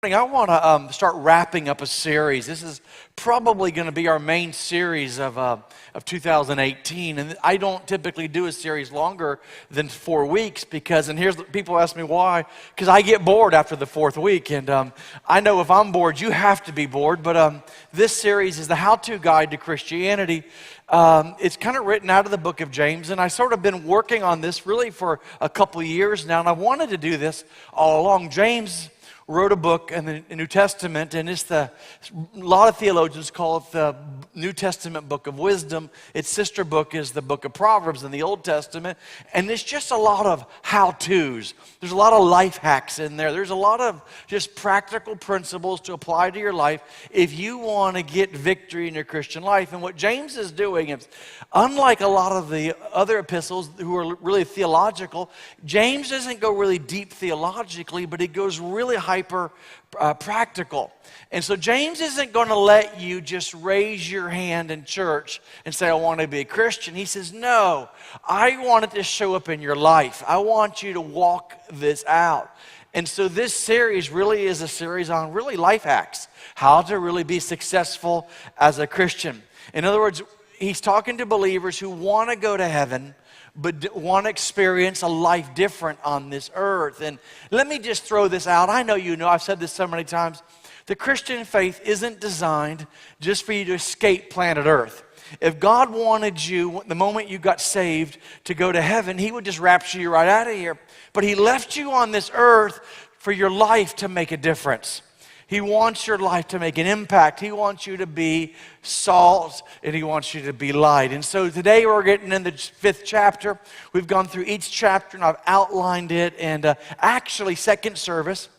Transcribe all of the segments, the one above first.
I want to start wrapping up a series. This is probably going to be our main series of 2018. And I don't typically do a series longer than 4 weeks because, and people ask me why, because I get bored after the fourth week. And I know if I'm bored, you have to be bored. But this series is the how-to guide to Christianity. It's kind of written out of the book of James, and I sort of been working on this really for a couple of years now, and I wanted to do this all along. James wrote a book in the New Testament, and a lot of theologians call it the New Testament book of wisdom. Its sister book is the book of Proverbs in the Old Testament, and it's just a lot of how-tos. There's a lot of life hacks in there. There's a lot of just practical principles to apply to your life if you want to get victory in your Christian life. And what James is doing is, unlike a lot of the other epistles who are really theological, James doesn't go really deep theologically, but he goes really hyper practical. And so James isn't going to let you just raise your hand in church and say, I want to be a Christian. He says, no, I want it to show up in your life. I want you to walk this out. And so this series really is a series on really life hacks, how to really be successful as a Christian. In other words, he's talking to believers who want to go to heaven, but want to experience a life different on this earth. And let me just throw this out. I know you know, I've said this so many times. The Christian faith isn't designed just for you to escape planet Earth. If God wanted you, the moment you got saved, to go to heaven, He would just rapture you right out of here. But He left you on this earth for your life to make a difference. He wants your life to make an impact. He wants you to be salt, and He wants you to be light. And so today we're getting in the 5th chapter. We've gone through each chapter, and I've outlined it. And actually, second service,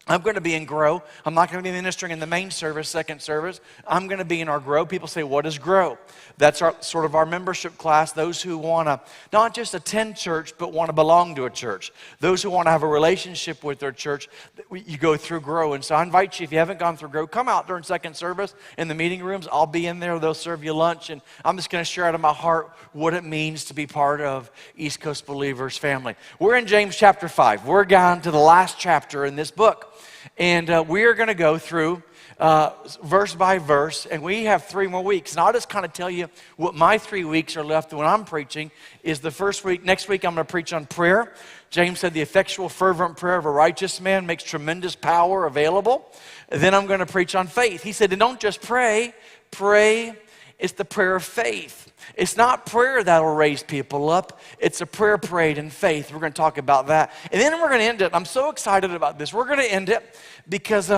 I'm going to be in Grow. I'm not going to be ministering in the main service, second service. I'm going to be in our Grow. People say, what is Grow? That's sort of our membership class, those who want to not just attend church, but want to belong to a church. Those who want to have a relationship with their church, you go through Grow. And so I invite you, if you haven't gone through Grow, come out during second service in the meeting rooms. I'll be in there. They'll serve you lunch. And I'm just going to share out of my heart what it means to be part of East Coast Believers family. We're in James chapter 5. We're down to the last chapter in this book. And we're going to go through verse by verse, and we have 3 more weeks. And I'll just kind of tell you what my 3 weeks are left when I'm preaching is the first week. Next week, I'm going to preach on prayer. James said the effectual, fervent prayer of a righteous man makes tremendous power available. And then I'm going to preach on faith. He said, and don't just pray. It's the prayer of faith. It's not prayer that will raise people up. It's a prayer prayed in faith. We're going to talk about that. And then we're going to end it. I'm so excited about this. We're going to end it because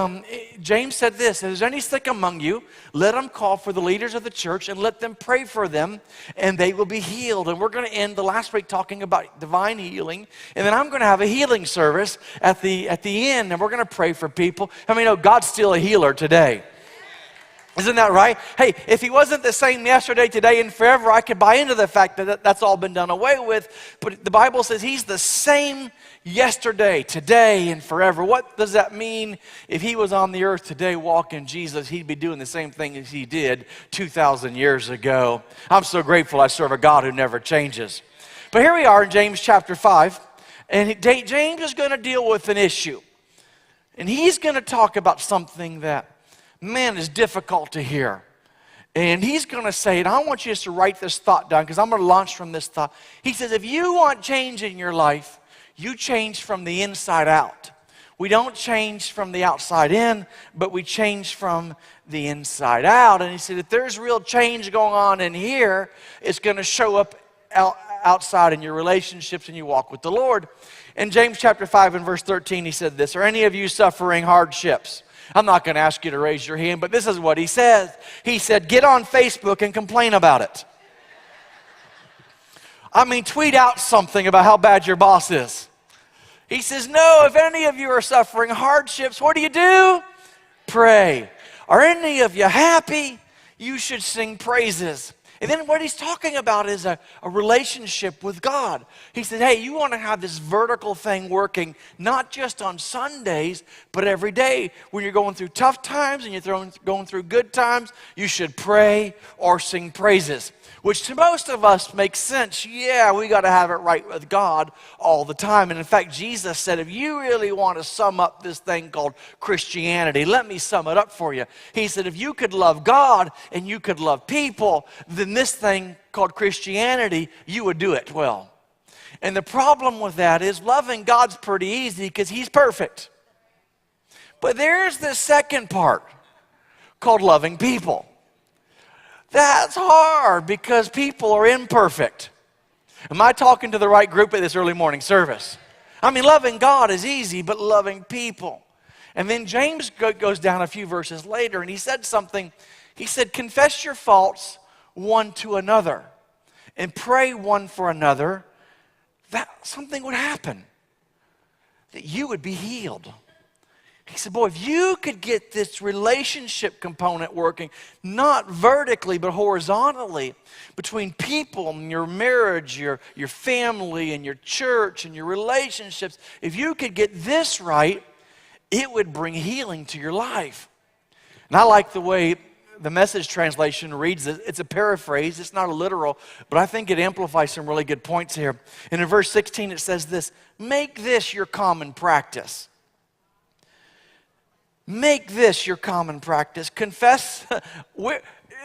James said this, if there's any sick among you, let them call for the leaders of the church and let them pray for them, and they will be healed. And we're going to end the last week talking about divine healing. And then I'm going to have a healing service at the end, and we're going to pray for people. I mean, God's still a healer today. Isn't that right? Hey, if He wasn't the same yesterday, today, and forever, I could buy into the fact that that's all been done away with. But the Bible says He's the same yesterday, today, and forever. What does that mean? If He was on the earth today walking Jesus, He'd be doing the same thing as He did 2,000 years ago. I'm so grateful I serve a God who never changes. But here we are in James chapter 5, and James is going to deal with an issue. And he's going to talk about something that, man, is difficult to hear. And he's going to say, and I want you just to write this thought down because I'm going to launch from this thought. He says, if you want change in your life, you change from the inside out. We don't change from the outside in, but we change from the inside out. And he said, if there's real change going on in here, it's going to show up outside in your relationships and you walk with the Lord. In James chapter 5 and verse 13, he said this, are any of you suffering hardships? I'm not going to ask you to raise your hand, but this is what he says. He said, get on Facebook and complain about it. I mean, tweet out something about how bad your boss is. He says, no, if any of you are suffering hardships, what do? Pray. Are any of you happy? You should sing praises. And then what he's talking about is a relationship with God. He said, hey, you want to have this vertical thing working not just on Sundays, but every day. When you're going through tough times and you're going through good times, you should pray or sing praises. Which to most of us makes sense. Yeah, we got to have it right with God all the time. And in fact, Jesus said, if you really want to sum up this thing called Christianity, let me sum it up for you. He said, if you could love God and you could love people, then this thing called Christianity, you would do it well. And the problem with that is loving God's pretty easy because he's perfect. But there's the second part called loving people. That's hard because people are imperfect. Am I talking to the right group at this early morning service? I mean, loving God is easy, but loving people. And then James goes down a few verses later, and he said something. He said, confess your faults one to another and pray one for another that something would happen, that you would be healed. He said, boy, if you could get this relationship component working, not vertically, but horizontally, between people and your marriage, your family and your church and your relationships, if you could get this right, it would bring healing to your life. And I like the way the Message translation reads it. It's a paraphrase. It's not a literal, but I think it amplifies some really good points here. And in verse 16, it says this, make this your common practice. Make this your common practice. Confess,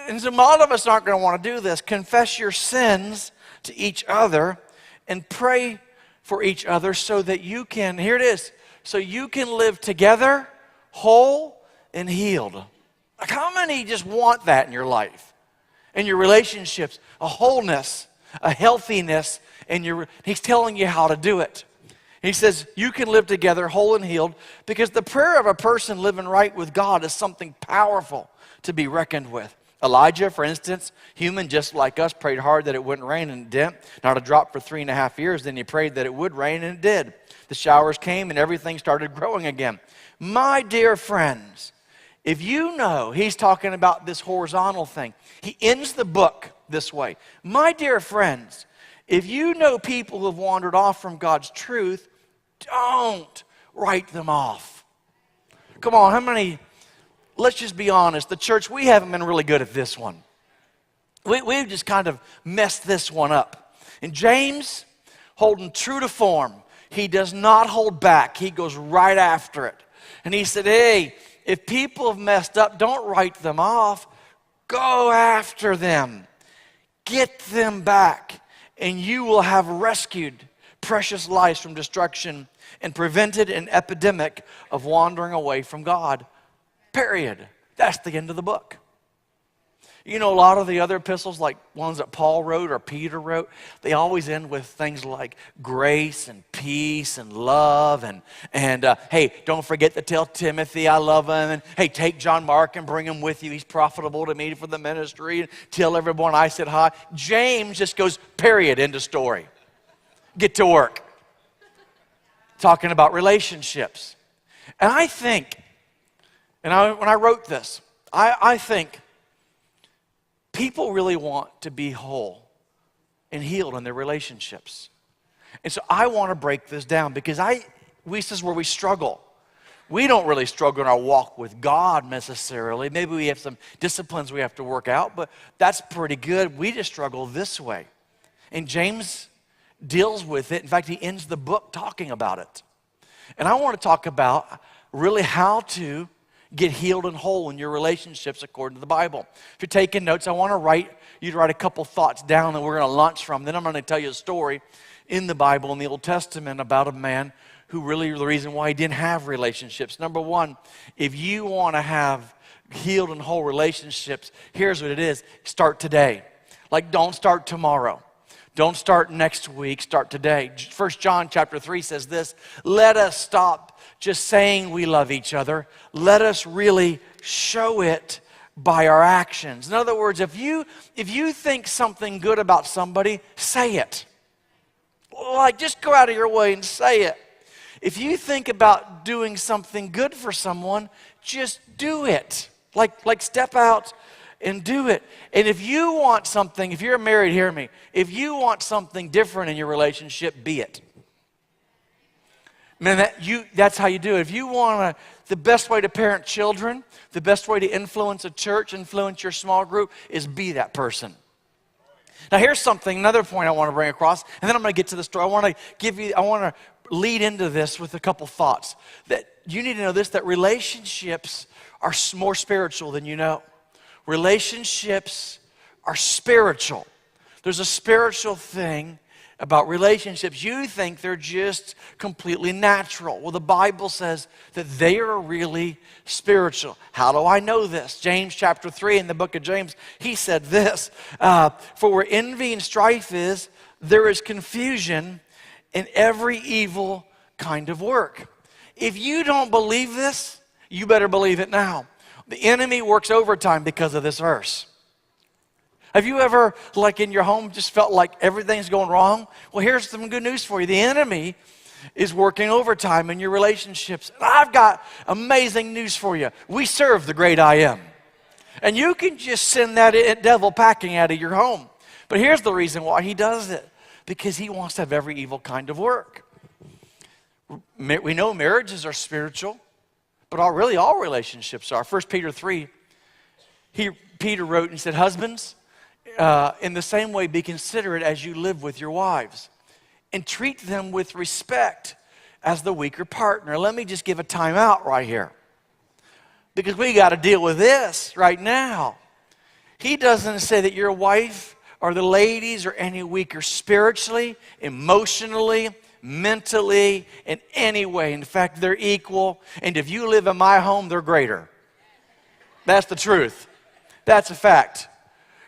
and a lot of us aren't going to want to do this. Confess your sins to each other and pray for each other so that you can, here it is, so you can live together, whole and healed. Like how many just want that in your life, in your relationships, a wholeness, a healthiness, and he's telling you how to do it. He says, you can live together whole and healed because the prayer of a person living right with God is something powerful to be reckoned with. Elijah, for instance, human just like us, prayed hard that it wouldn't rain and it didn't. Not a drop for 3.5 years. Then he prayed that it would rain and it did. The showers came and everything started growing again. My dear friends, if you know, he's talking about this horizontal thing. He ends the book this way. My dear friends, if you know people who have wandered off from God's truth, don't write them off. Come on, how many, let's just be honest, the church, we haven't been really good at this one. We've just kind of messed this one up. And James, holding true to form, he does not hold back. He goes right after it. And he said, hey, if people have messed up, don't write them off. Go after them. Get them back. And you will have rescued precious lives from destruction and prevented an epidemic of wandering away from God. Period. That's the end of the book. You know, a lot of the other epistles, like ones that Paul wrote or Peter wrote, they always end with things like grace and peace and love and hey, don't forget to tell Timothy I love him. And hey, take John Mark and bring him with you. He's profitable to me for the ministry. And tell everyone I said hi. James just goes, period, end of story. Get to work. Talking about relationships. And I think, when I wrote this, I think people really want to be whole and healed in their relationships. And so I want to break this down because this is where we struggle. We don't really struggle in our walk with God necessarily. Maybe we have some disciplines we have to work out, but that's pretty good. We just struggle this way. And James deals with it. In fact, he ends the book talking about it. And I want to talk about really how to get healed and whole in your relationships according to the Bible. If you're taking notes, I want you to write a couple thoughts down that we're going to launch from. Then I'm going to tell you a story in the Bible, in the Old Testament, about a man who really, the reason why he didn't have relationships. Number one, if you want to have healed and whole relationships, here's what it is. Start today. Like, don't start tomorrow. Don't start next week, start today. 1 John chapter 3 says this, let us stop just saying we love each other. Let us really show it by our actions. In other words, if you think something good about somebody, say it. Like, just go out of your way and say it. If you think about doing something good for someone, just do it. Like step out and do it. And if you want something, if you're married, hear me. If you want something different in your relationship, be it. Man, that's how you do it. If you want the best way to parent children, the best way to influence a church, influence your small group, is be that person. Now here's another point I want to bring across, and then I'm going to get to the story. I want to lead into this with a couple thoughts. That you need to know this, that relationships are more spiritual than you know. Relationships are spiritual. There's a spiritual thing about relationships. You think they're just completely natural. Well, the Bible says that they are really spiritual. How do I know this? James chapter 3 in the book of James, he said this, for where envy and strife is, there is confusion in every evil kind of work. If you don't believe this, you better believe it now. The enemy works overtime because of this verse. Have you ever, like in your home, just felt like everything's going wrong? Well, here's some good news for you. The enemy is working overtime in your relationships. And I've got amazing news for you. We serve the great I am. And you can just send that devil packing out of your home. But here's the reason why he does it. Because he wants to have every evil kind of work. We know marriages are spiritual, but really all relationships are. 1 Peter 3, Peter wrote and said, husbands, in the same way, be considerate as you live with your wives, and treat them with respect as the weaker partner. Let me just give a time out right here, because we got to deal with this right now. He doesn't say that your wife or the ladies are any weaker spiritually, emotionally, mentally, in any way. In fact, they're equal, and if you live in my home, they're greater. That's the truth. That's a fact.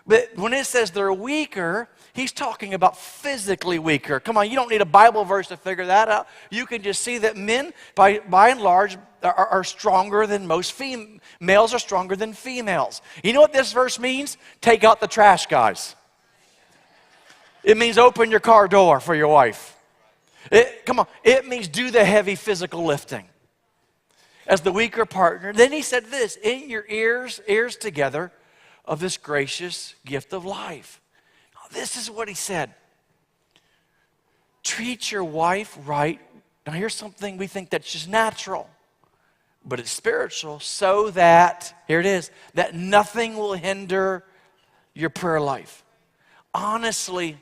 But when it says they're weaker, he's talking about physically weaker. Come on, you don't need a Bible verse to figure that out. You can just see that men, by and large, are stronger than most males are stronger than females. You know what this verse means? Take out the trash, guys. It means open your car door for your wife. It means do the heavy physical lifting. As the weaker partner. Then he said this, in your ears together, of this gracious gift of life. Now, this is what he said. Treat your wife right. Now here's something we think that's just natural, but it's spiritual, so that, here it is, that nothing will hinder your prayer life. Honestly,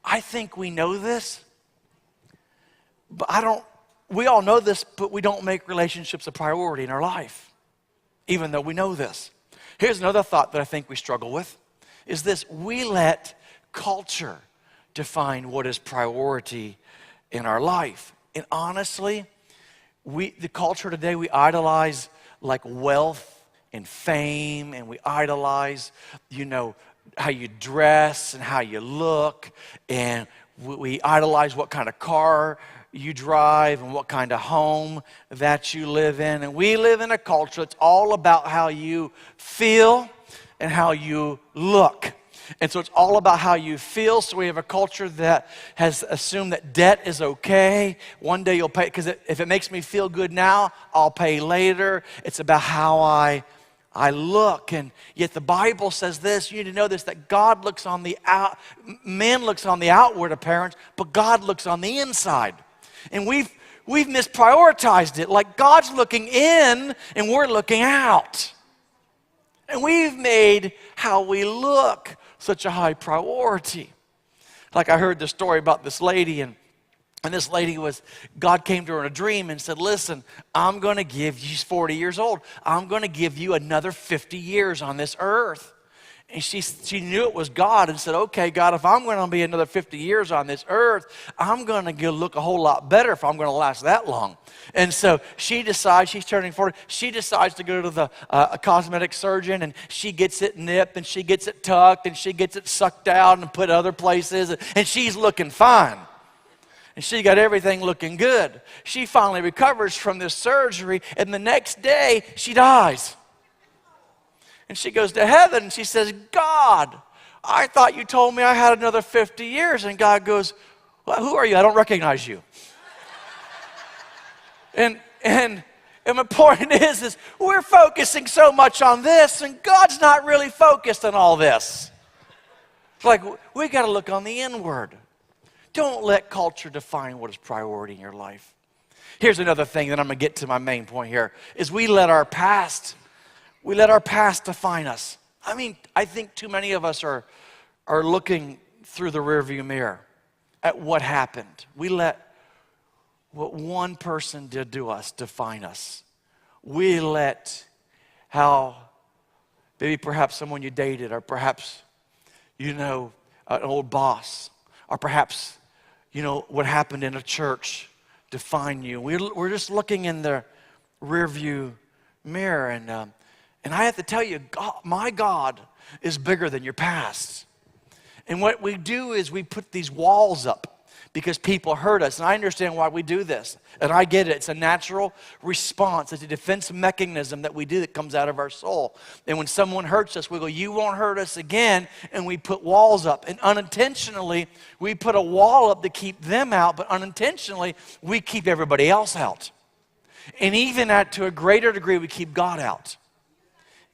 I think we know this, but we all know this, but we don't make relationships a priority in our life, even though we know this. Here's another thought that I think we struggle with, is this: we let culture define what is priority in our life. And honestly, the culture today, we idolize like wealth and fame, and we idolize, how you dress and how you look, and we idolize what kind of car you drive and what kind of home that you live in. And we live in a culture that's all about how you feel and how you look. And so it's all about how you feel. So we have a culture that has assumed that debt is okay. One day you'll pay, because if it makes me feel good now, I'll pay later. It's about how I look. And yet the Bible says this, you need to know this, that God looks on man looks on the outward appearance, but God looks on the inside. And we've misprioritized it. Like God's looking in and we're looking out. And we've made how we look such a high priority. Like I heard the story about this lady, and this lady God came to her in a dream and said, listen, I'm going to give you, she's 40 years old, I'm going to give you another 50 years on this earth. And she knew it was God and said, okay, God, if I'm going to be another 50 years on this earth, I'm going to look a whole lot better if I'm going to last that long. And so she decides, she's turning 40, she decides to go to a cosmetic surgeon, and she gets it nipped, and she gets it tucked, and she gets it sucked out and put other places, and she's looking fine. And she got everything looking good. She finally recovers from this surgery, and the next day, she dies. And she goes to heaven, and she says, God, I thought you told me I had another 50 years. And God goes, well, who are you? I don't recognize you. And And my point is we're focusing so much on this, and God's not really focused on all this. It's like we got to look on the inward. Don't let culture define what is priority in your life. Here's another thing that I'm going to get to my main point here, is we let our past define us. I mean, I think too many of us are looking through the rearview mirror at what happened. We let what one person did to us define us. We let how maybe perhaps someone you dated, or perhaps, an old boss, or perhaps, what happened in a church define you. We're just looking in the rearview mirror, and I have to tell you, my God is bigger than your past. And what we do is we put these walls up because people hurt us. And I understand why we do this. And I get it. It's a natural response. It's a defense mechanism that we do that comes out of our soul. And when someone hurts us, we go, you won't hurt us again. And we put walls up. And unintentionally, we put a wall up to keep them out. But unintentionally, we keep everybody else out. And even to a greater degree, we keep God out.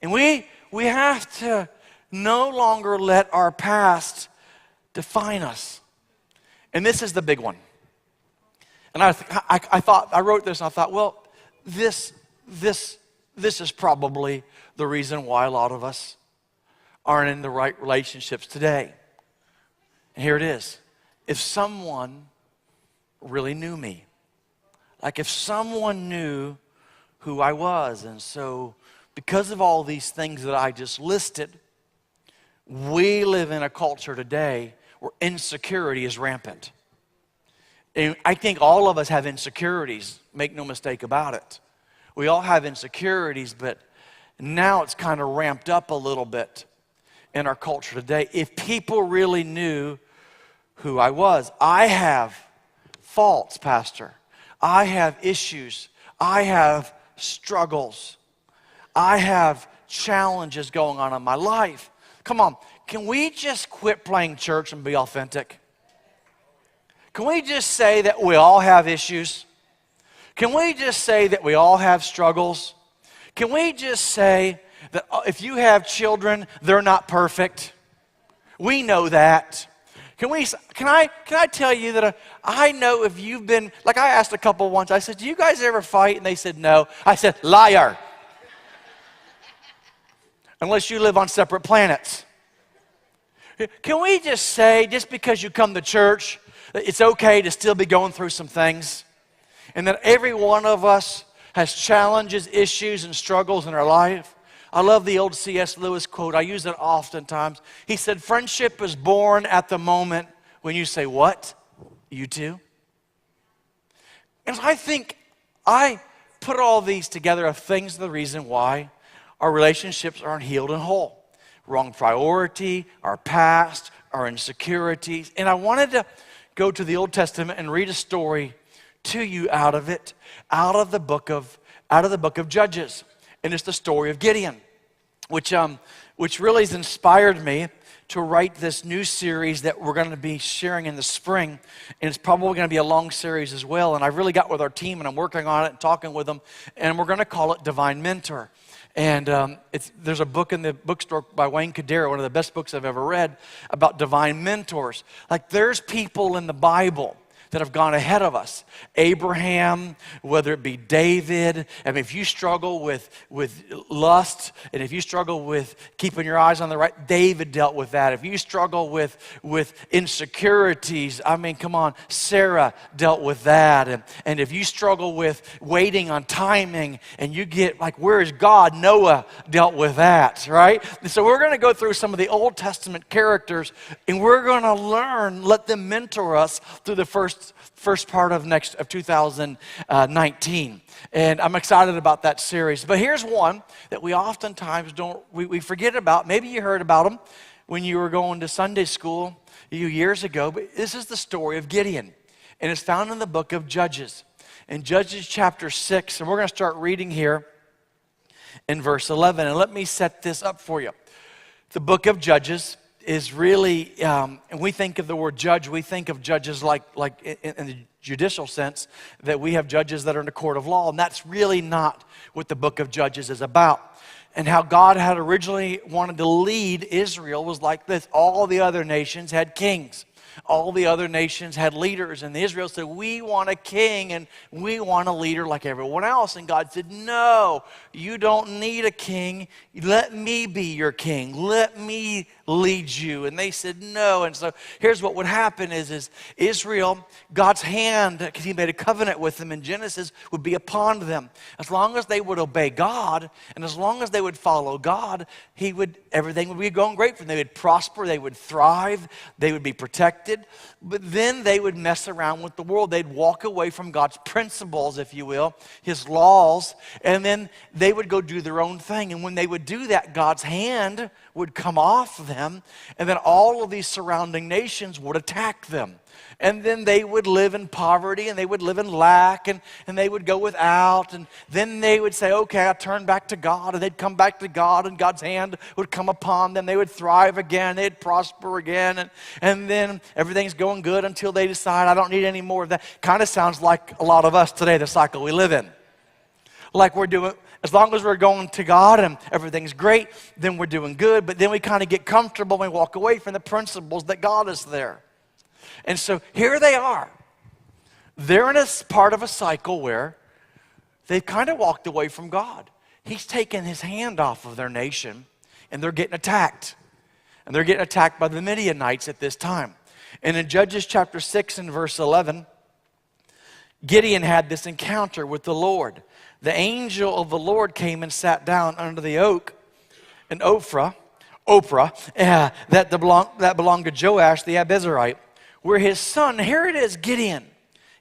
And we have to no longer let our past define us. And this is the big one. And I wrote this and I thought, well, this is probably the reason why a lot of us aren't in the right relationships today. And here it is. If someone really knew me, like if someone knew who I was, and so because of all these things that I just listed, we live in a culture today where insecurity is rampant. And I think all of us have insecurities, make no mistake about it. We all have insecurities, but now it's kind of ramped up a little bit in our culture today. If people really knew who I was, I have faults, Pastor. I have issues. I have struggles. I have challenges going on in my life. Come on, can we just quit playing church and be authentic? Can we just say that we all have issues? Can we just say that we all have struggles? Can we just say that if you have children, they're not perfect? We know that. Can I tell you that I know if you've been, like I asked a couple once, I said, do you guys ever fight? And they said, no. I said, liar. Unless you live on separate planets. Can we just say, just because you come to church, that it's okay to still be going through some things? And that every one of us has challenges, issues, and struggles in our life. I love the old C.S. Lewis quote. I use it oftentimes. He said, friendship is born at the moment when you say, what? You too? And I think I put all these together of things, the reason why our relationships aren't healed and whole. Wrong priority, our past, our insecurities. And I wanted to go to the Old Testament and read a story to you out of the book of Judges. And it's the story of Gideon, which really has inspired me to write this new series that we're going to be sharing in the spring. And it's probably going to be a long series as well. And I really got with our team, and I'm working on it and talking with them. And we're going to call it Divine Mentor. And there's a book in the bookstore by Wayne Cadero, one of the best books I've ever read, about divine mentors. Like there's people in the Bible that have gone ahead of us. Abraham, whether it be David. I mean, if you struggle with lust, and if you struggle with keeping your eyes on the right, David dealt with that. If you struggle with insecurities, I mean, come on, Sarah dealt with that. And if you struggle with waiting on timing, and you get like, where is God? Noah dealt with that, right? And so we're going to go through some of the Old Testament characters, and we're going to let them mentor us through the first part of 2019. And I'm excited about that series. But here's one that we oftentimes we forget about. Maybe you heard about them when you were going to Sunday school a few years ago. But this is the story of Gideon. And it's found in the book of Judges. In Judges chapter 6. And we're going to start reading here in verse 11. And let me set this up for you. The book of Judges is really, and we think of the word judge, we think of judges like in the judicial sense, that we have judges that are in the court of law, and that's really not what the book of Judges is about. And how God had originally wanted to lead Israel was like this. All the other nations had kings. All the other nations had leaders, and Israel said, we want a king and we want a leader like everyone else. And God said, no, you don't need a king. Let me be your king. Let me lead you. And they said no. And so here's what would happen is Israel, God's hand, because he made a covenant with them in Genesis, would be upon them. As long as they would obey God and as long as they would follow God, everything would be going great for them. They would prosper, they would thrive, they would be protected. But then they would mess around with the world. They'd walk away from God's principles, if you will, his laws, and then they would go do their own thing. And when they would do that, God's hand would come off them, and then all of these surrounding nations would attack them. And then they would live in poverty, and they would live in lack, and they would go without. And then they would say, okay, I'll turn back to God. And they'd come back to God, and God's hand would come upon them. They would thrive again. They'd prosper again. And then everything's going good until they decide, I don't need any more of that. Kind of sounds like a lot of us today, the cycle we live in. Like we're doing, as long as we're going to God and everything's great, then we're doing good. But then we kind of get comfortable and we walk away from the principles that God is there. And so here they are. They're in a part of a cycle where they've kind of walked away from God. He's taken his hand off of their nation, and they're getting attacked. And they're getting attacked by the Midianites at this time. And in Judges chapter 6 and verse 11, Gideon had this encounter with the Lord. The angel of the Lord came and sat down under the oak in Ophrah, that belonged to Joash the Abizarite, where his son, here it is, Gideon,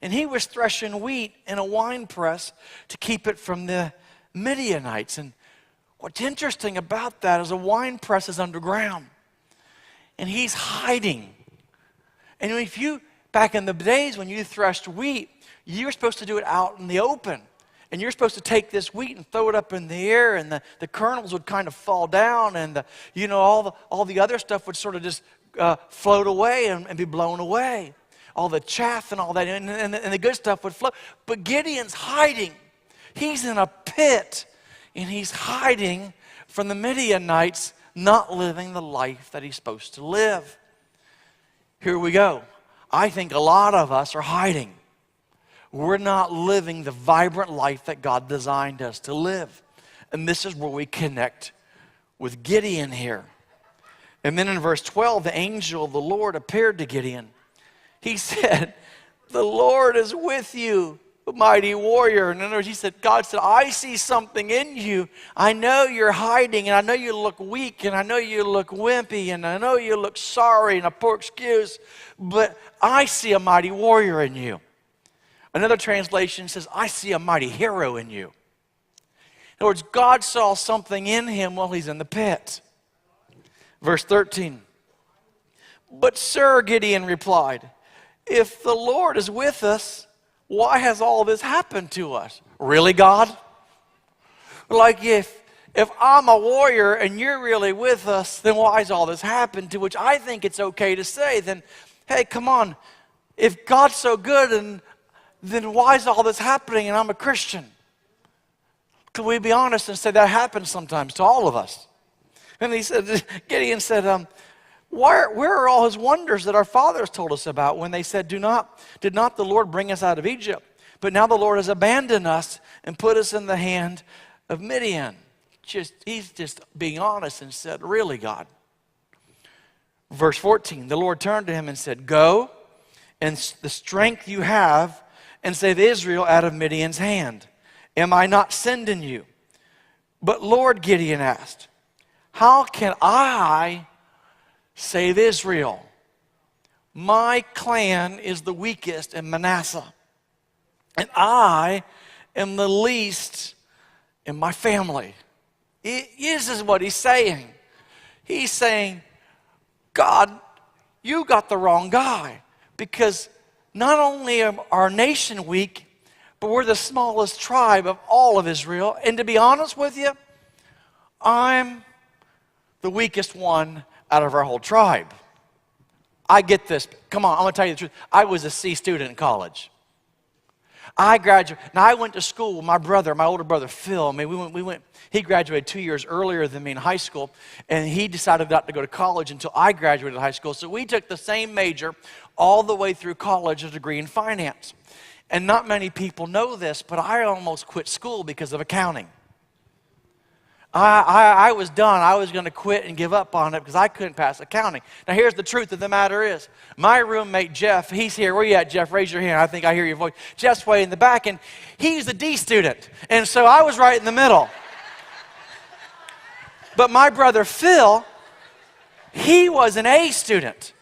and he was threshing wheat in a winepress to keep it from the Midianites. And what's interesting about that is a winepress is underground, and he's hiding. And back in the days when you threshed wheat, you were supposed to do it out in the open. And you're supposed to take this wheat and throw it up in the air, and the kernels would kind of fall down, and all the other stuff would sort of just float away and be blown away. All the chaff and all that, and the good stuff would float. But Gideon's hiding. He's in a pit, and he's hiding from the Midianites, not living the life that he's supposed to live. Here we go. I think a lot of us are hiding. We're not living the vibrant life that God designed us to live. And this is where we connect with Gideon here. And then in verse 12, the angel of the Lord appeared to Gideon. He said, the Lord is with you, mighty warrior. And in other words, God said, I see something in you. I know you're hiding, and I know you look weak, and I know you look wimpy, and I know you look sorry, and a poor excuse, but I see a mighty warrior in you. Another translation says, I see a mighty hero in you. In other words, God saw something in him while he's in the pit. Verse 13. But sir, Gideon replied, if the Lord is with us, why has all this happened to us? Really, God? Like if I'm a warrior and you're really with us, then why has all this happened? To which I think it's okay to say, then, hey, come on. If God's so good, then why is all this happening and I'm a Christian? Could we be honest and say that happens sometimes to all of us? And Gideon said, where are all his wonders that our fathers told us about when they said, did not the Lord bring us out of Egypt? But now the Lord has abandoned us and put us in the hand of Midian. He's just being honest and said, really, God? Verse 14, the Lord turned to him and said, go, and the strength you have, and save Israel out of Midian's hand. Am I not sending you? But Lord, Gideon asked, how can I save Israel? My clan is the weakest in Manasseh, and I am the least in my family. This is what he's saying. He's saying, God, you got the wrong guy, because not only are our nation weak, but we're the smallest tribe of all of Israel. And to be honest with you, I'm the weakest one out of our whole tribe. I get this. Come on, I'm going to tell you the truth. I was a C student in college. I graduated. Now, I went to school with my brother, my older brother, Phil. I mean, we went, he graduated 2 years earlier than me in high school, and he decided not to go to college until I graduated high school. So we took the same major all the way through college, a degree in finance. And not many people know this, but I almost quit school because of accounting. I was done. I was going to quit and give up on it because I couldn't pass accounting. Now, here's the truth of the matter is, my roommate, Jeff, he's here. Where you at, Jeff? Raise your hand. I think I hear your voice. Jeff's way in the back, and he's a D student. And so I was right in the middle. But my brother, Phil, he was an A student.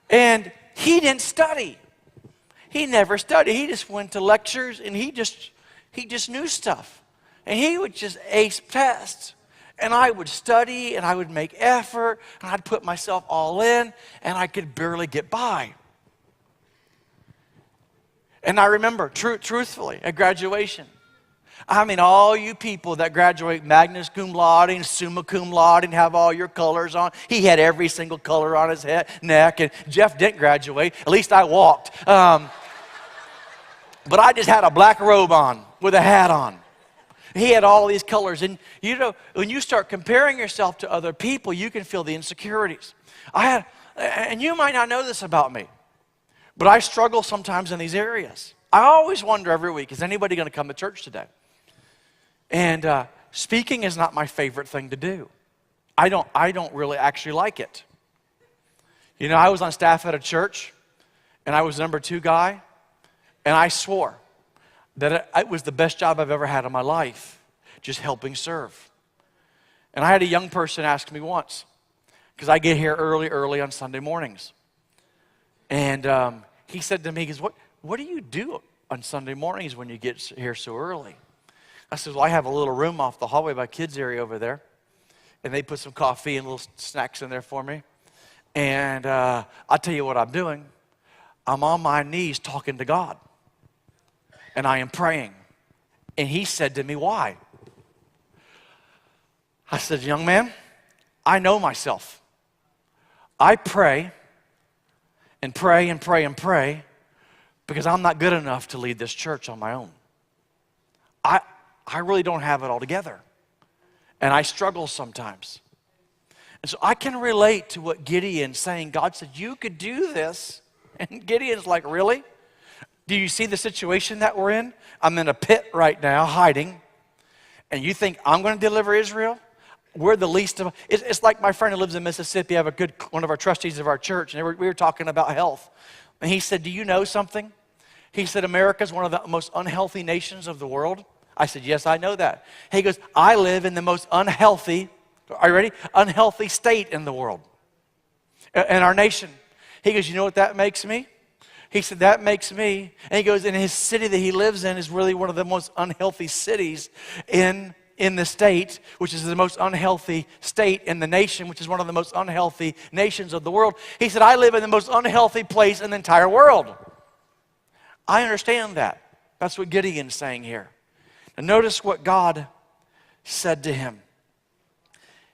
And he didn't study. He never studied. He just went to lectures, and he just knew stuff. And he would just ace tests. And I would study, and I would make effort, and I'd put myself all in, and I could barely get by. And I remember, truthfully, at graduation, I mean, all you people that graduate magna cum laude and summa cum laude and have all your colors on, he had every single color on his head, neck, and Jeff didn't graduate. At least I walked. But I just had a black robe on with a hat on. He had all these colors. And you know, when you start comparing yourself to other people, you can feel the insecurities. And you might not know this about me, but I struggle sometimes in these areas. I always wonder every week, is anybody going to come to church today? And speaking is not my favorite thing to do. I don't really actually like it. You know, I was on staff at a church, and I was the number 2 guy, and I swore that it was the best job I've ever had in my life, just helping serve. And I had a young person ask me once, because I get here early on Sunday mornings. And he said to me, he goes, what do you do on Sunday mornings when you get here so early? I said, well, I have a little room off the hallway by kids area over there. And they put some coffee and little snacks in there for me. And I'll tell you what I'm doing. I'm on my knees talking to God. And I am praying. And he said to me, why? I said, young man, I know myself. I pray and pray and pray and pray because I'm not good enough to lead this church on my own. I really don't have it all together. And I struggle sometimes. And so I can relate to what Gideon's saying. God said, you could do this. And Gideon's like, really? Do you see the situation that we're in? I'm in a pit right now, hiding. And you think I'm going to deliver Israel? We're the least of... It's like my friend who lives in Mississippi. I have one of our trustees of our church, and we were talking about health. And he said, do you know something? He said, America's one of the most unhealthy nations of the world. I said, yes, I know that. He goes, I live in the most unhealthy, are you ready? Unhealthy state in the world, in our nation. He goes, you know what that makes me? He said, that makes me, and he goes, and his city that he lives in is really one of the most unhealthy cities in the state, which is the most unhealthy state in the nation, which is one of the most unhealthy nations of the world. He said, I live in the most unhealthy place in the entire world. I understand that. That's what Gideon's saying here. And notice what God said to him.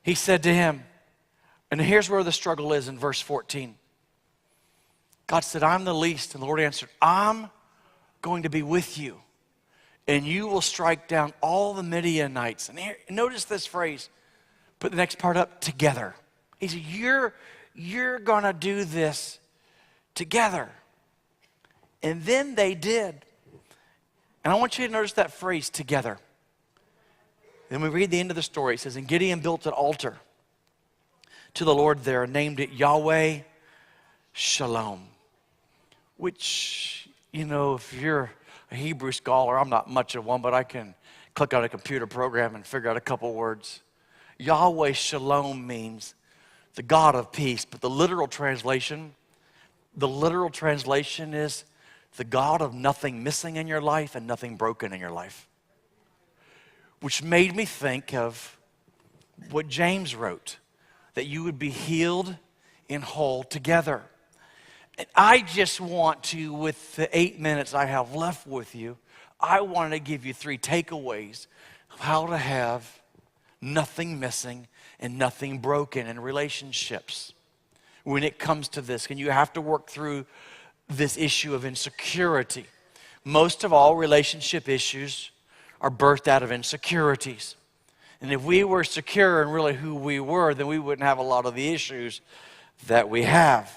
He said to him, and here's where the struggle is in verse 14. God said, I'm the least. And the Lord answered, I'm going to be with you, and you will strike down all the Midianites. And here, notice this phrase. Put the next part up, together. He said, you're going to do this together. And then they did. And I want you to notice that phrase, together. Then we read the end of the story. It says, and Gideon built an altar to the Lord there and named it Yahweh Shalom. Which, you know, if you're a Hebrew scholar, I'm not much of one, but I can click on a computer program and figure out a couple words. Yahweh Shalom means the God of peace, but the literal translation is the God of nothing missing in your life and nothing broken in your life. Which made me think of what James wrote, that you would be healed and whole together. And I just want to, with the 8 minutes I have left with you, I want to give you 3 takeaways of how to have nothing missing, and nothing broken in relationships. When it comes to this, and you have to work through this issue of insecurity. Most of all, relationship issues are birthed out of insecurities. And if we were secure in really who we were, then we wouldn't have a lot of the issues that we have.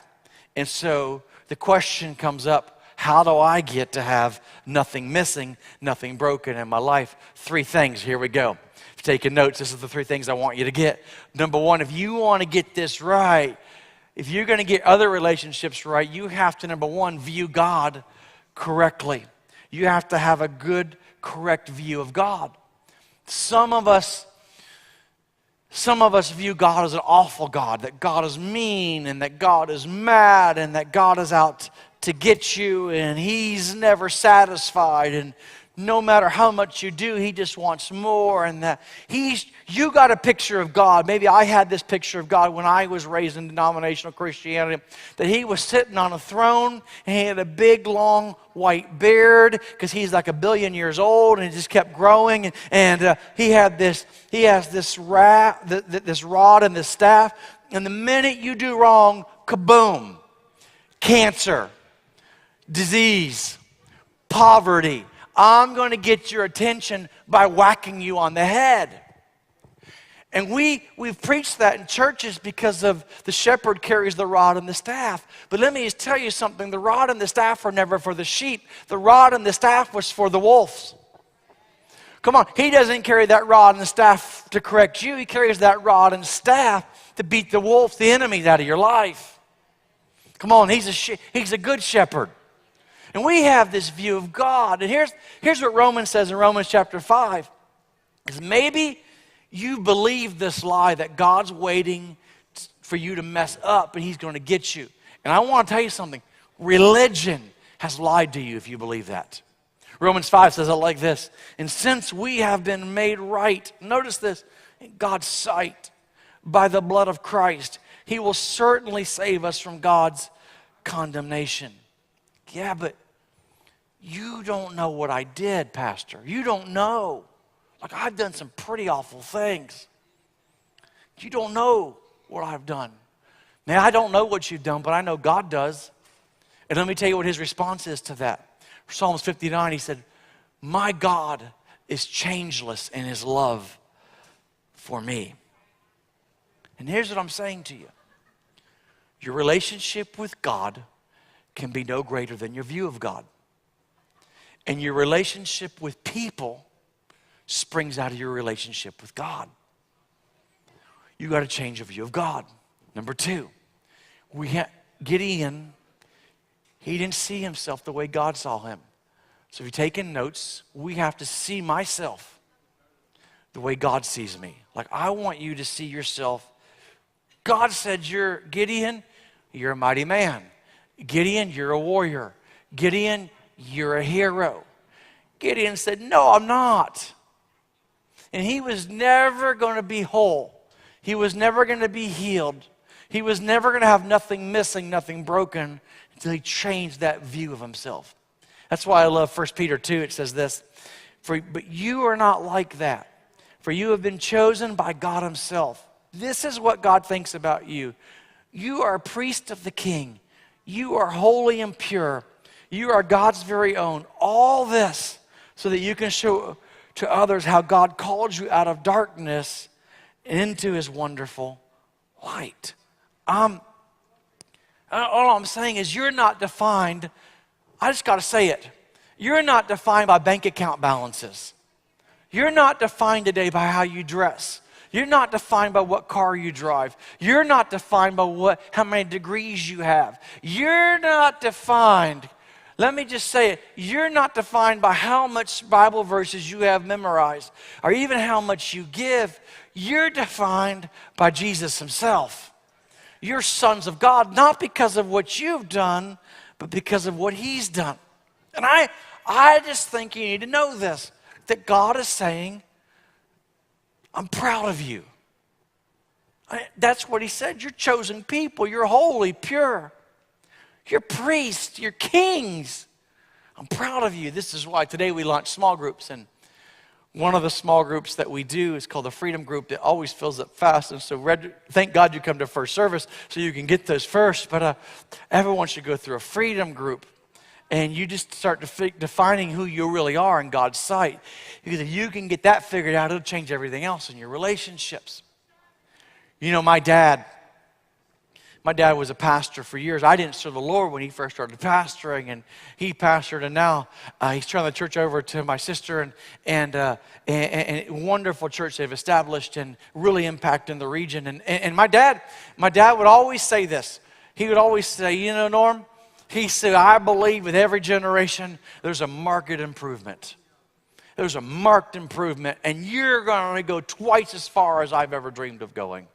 And so the question comes up, how do I get to have nothing missing, nothing broken in my life? 3 things, here we go. If you're taking notes, this is the 3 things I want you to get. Number 1, if you want to get this right, if you're going to get other relationships right, you have to, number 1, view God correctly. You have to have a good, correct view of God. Some of us view God as an awful God, that God is mean and that God is mad and that God is out to get you and He's never satisfied, and no matter how much you do, He just wants more, and that you got a picture of God. Maybe I had this picture of God when I was raised in denominational Christianity, that He was sitting on a throne and He had a big long white beard because He's like 1 billion years old, and He just kept growing, and He has this rod and this staff, and the minute you do wrong, kaboom, cancer, disease, poverty. I'm going to get your attention by whacking you on the head. And we've preached that in churches because of the shepherd carries the rod and the staff. But let me just tell you something. The rod and the staff are never for the sheep. The rod and the staff was for the wolves. Come on, He doesn't carry that rod and the staff to correct you. He carries that rod and staff to beat the wolves, the enemies, out of your life. Come on, He's a good shepherd. And we have this view of God. And here's what Romans says in Romans chapter 5. Is maybe you believe this lie that God's waiting for you to mess up and He's going to get you. And I want to tell you something. Religion has lied to you if you believe that. Romans 5 says it like this. And since we have been made right, notice this, in God's sight, by the blood of Christ, He will certainly save us from God's condemnation. Yeah, but you don't know what I did, Pastor. You don't know. Like, I've done some pretty awful things. You don't know what I've done. Now, I don't know what you've done, but I know God does. And let me tell you what His response is to that. Psalms 59, He said, my God is changeless in His love for me. And here's what I'm saying to you. Your relationship with God can be no greater than your view of God. And your relationship with people springs out of your relationship with God. You got to change your view of God. Number 2, Gideon, he didn't see himself the way God saw him. So if you're taking notes, we have to see myself the way God sees me. Like, I want you to see yourself. God said, Gideon, you're a mighty man. Gideon, you're a warrior. Gideon, you're a hero. Gideon said, no, I'm not. And he was never going to be whole. He was never going to be healed. He was never going to have nothing missing, nothing broken until he changed that view of himself. That's why I love 1 Peter 2. It says this, but you are not like that, for you have been chosen by God Himself. This is what God thinks about you. You are a priest of the King. You are holy and pure. You are God's very own. All this so that you can show to others how God called you out of darkness into His wonderful light. All I'm saying is you're not defined, I just got to say it, you're not defined by bank account balances. You're not defined today by how you dress. You're not defined by what car you drive. You're not defined by how many degrees you have. You're not defined, let me just say it, you're not defined by how much Bible verses you have memorized or even how much you give. You're defined by Jesus Himself. You're sons of God, not because of what you've done, but because of what He's done. And I just think you need to know this, that God is saying, I'm proud of you. That's what He said. You're chosen people. You're holy, pure. You're priests. You're kings. I'm proud of you. This is why today we launched small groups. And One of the small groups that we do is called the Freedom Group. That always fills up fast. And so thank God you come to first service so you can get those first. But everyone should go through a Freedom Group. And you just start defining who you really are in God's sight. Because if you can get that figured out, it'll change everything else in your relationships. You know, my dad was a pastor for years. I didn't serve the Lord when he first started pastoring, and he pastored, and now he's turning the church over to my sister, and wonderful church they've established and really impacting the region. And my dad would always say this. He would always say, you know, Norm, he said, I believe with every generation there's a marked improvement. There's a marked improvement, and you're going to go twice as far as I've ever dreamed of going.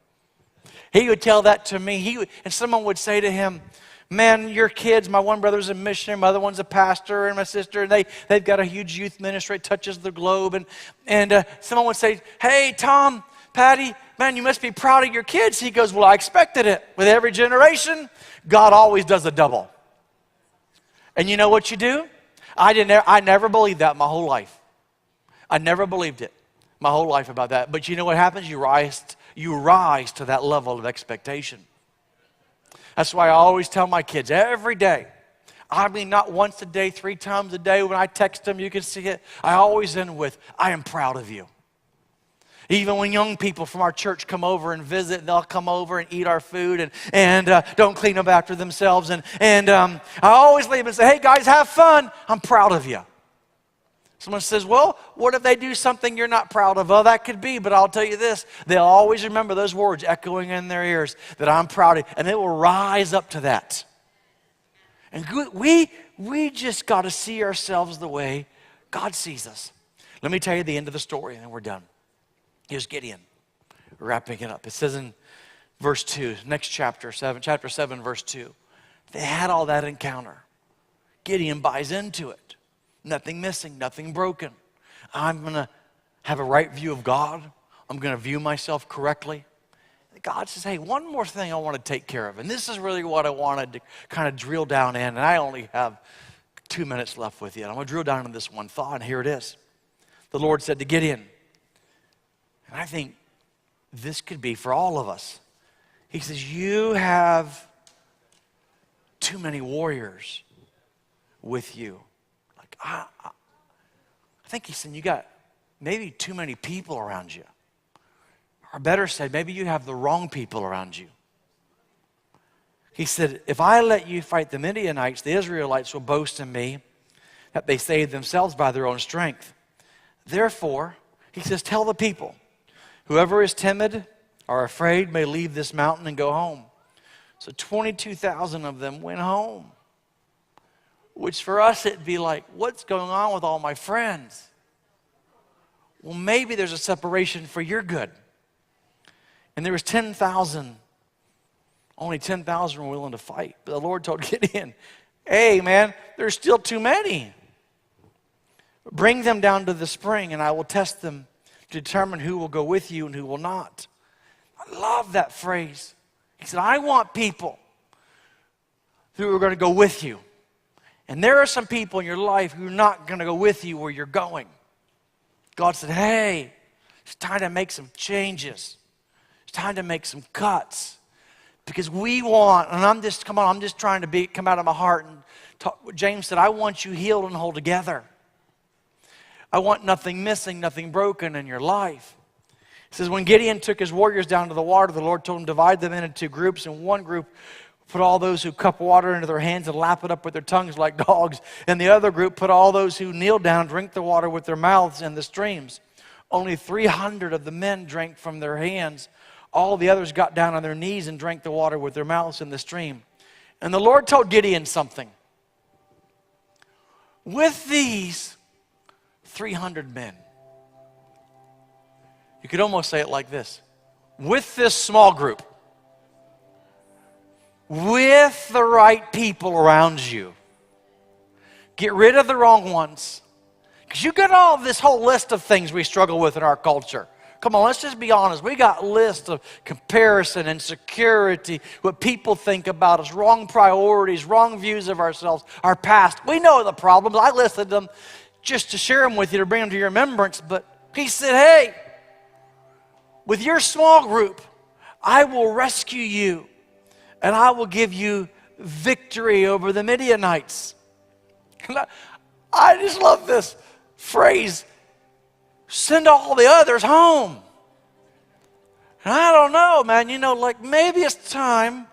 He would tell that to me. And someone would say to him, man, your kids, my one brother's a missionary, my other one's a pastor, and my sister, they've got a huge youth ministry. It touches the globe. And someone would say, hey, Tom, Patty, man, you must be proud of your kids. He goes, well, I expected it. With every generation, God always does a double. And you know what you do? I never believed that my whole life. I never believed it my whole life about that. But you know what happens? You rise to that level of expectation. That's why I always tell my kids every day. I mean, not once a day, 3 times a day. When I text them, you can see it. I always end with, I am proud of you. Even when young people from our church come over and visit, they'll come over and eat our food and don't clean up after themselves. And I always leave and say, hey, guys, have fun. I'm proud of you. Someone says, well, what if they do something you're not proud of? Well, that could be, but I'll tell you this. They'll always remember those words echoing in their ears that I'm proud of, and they will rise up to that. And we just got to see ourselves the way God sees us. Let me tell you the end of the story, and then we're done. Here's Gideon, wrapping it up. It says in verse 2, next chapter 7, verse 2. They had all that encounter. Gideon buys into it. Nothing missing, nothing broken. I'm going to have a right view of God. I'm going to view myself correctly. God says, hey, one more thing I want to take care of. And this is really what I wanted to kind of drill down in. And I only have 2 minutes left with you. And I'm going to drill down into this one thought, and here it is. The Lord said to Gideon, and I think this could be for all of us. He says, you have too many warriors with you. I think he said, you got maybe too many people around you. Or better said, maybe you have the wrong people around you. He said, if I let you fight the Midianites, the Israelites will boast in me that they saved themselves by their own strength. Therefore, he says, tell the people, whoever is timid or afraid may leave this mountain and go home. So 22,000 of them went home. Which for us, it'd be like, what's going on with all my friends? Well, maybe there's a separation for your good. And there was 10,000. Only 10,000 were willing to fight. But the Lord told Gideon, hey, man, there's still too many. Bring them down to the spring, and I will test them to determine who will go with you and who will not. I love that phrase. He said, I want people who are going to go with you. And there are some people in your life who are not going to go with you where you're going. God said, hey, it's time to make some changes. It's time to make some cuts. Because we want, and I'm just trying to come out of my heart and talk. James said, I want you healed and whole together. I want nothing missing, nothing broken in your life. He says, when Gideon took his warriors down to the water, the Lord told him to divide them into 2 groups. And one group put all those who cup water into their hands and lap it up with their tongues like dogs. And the other group put all those who kneel down, drink the water with their mouths in the streams. Only 300 of the men drank from their hands. All the others got down on their knees and drank the water with their mouths in the stream. And the Lord told Gideon something. With these 300 men, you could almost say it like this. With this small group, with the right people around you, get rid of the wrong ones. Because you got all this whole list of things we struggle with in our culture. Come on, let's just be honest. We got lists of comparison, insecurity, what people think about us, wrong priorities, wrong views of ourselves, our past. We know the problems. I listed them just to share them with you, to bring them to your remembrance. But He said, hey, with your small group, I will rescue you and I will give you victory over the Midianites. I just love this phrase, send all the others home. And I don't know, man, like maybe it's time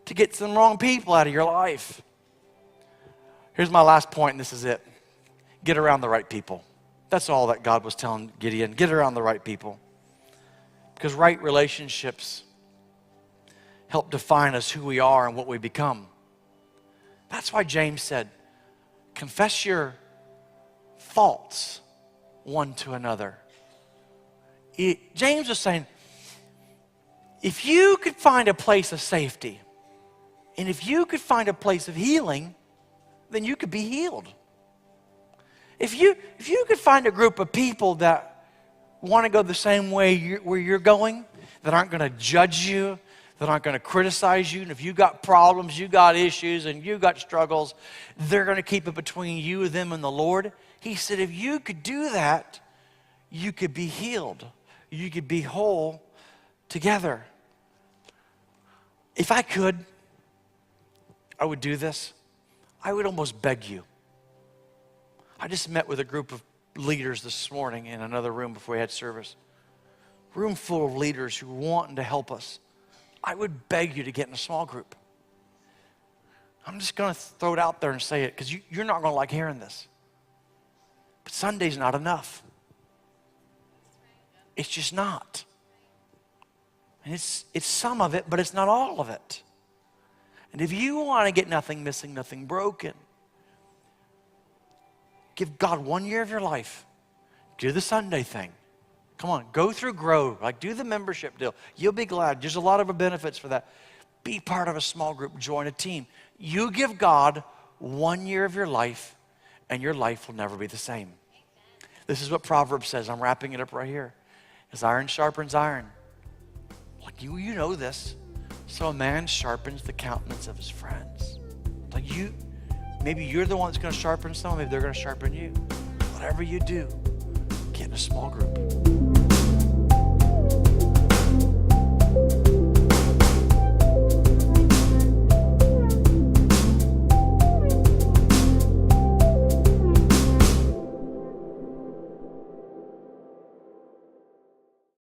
to get some wrong people out of your life. Here's my last point, and this is it. Get around the right people. That's all that God was telling Gideon. Get around the right people. Because right relationships help define us, who we are and what we become. That's why James said, confess your faults one to another. James was saying, if you could find a place of safety, and if you could find a place of healing, then you could be healed. If you could find a group of people that want to go the same way where you're going, that aren't going to judge you, that aren't going to criticize you, and if you got problems, you got issues, and you got struggles, they're going to keep it between you, them, and the Lord. He said, if you could do that, you could be healed. You could be whole together. If I could, I would do this. I would almost beg you. I just met with a group of leaders this morning in another room before we had service. Room full of leaders who are wanting to help us. I would beg you to get in a small group. I'm just going to throw it out there and say it because you're not going to like hearing this. But Sunday's not enough. It's just not. And it's some of it, but it's not all of it. And if you want to get nothing missing, nothing broken, give God 1 year of your life. Do the Sunday thing. Come on, go through Grow. Like, do the membership deal. You'll be glad. There's a lot of benefits for that. Be part of a small group. Join a team. You give God 1 year of your life, and your life will never be the same. This is what Proverbs says. I'm wrapping it up right here. As iron sharpens iron. Like, you know this. So a man sharpens the countenance of his friends. Like maybe you're the one that's going to sharpen someone. Maybe they're going to sharpen you. Whatever you do, get in a small group.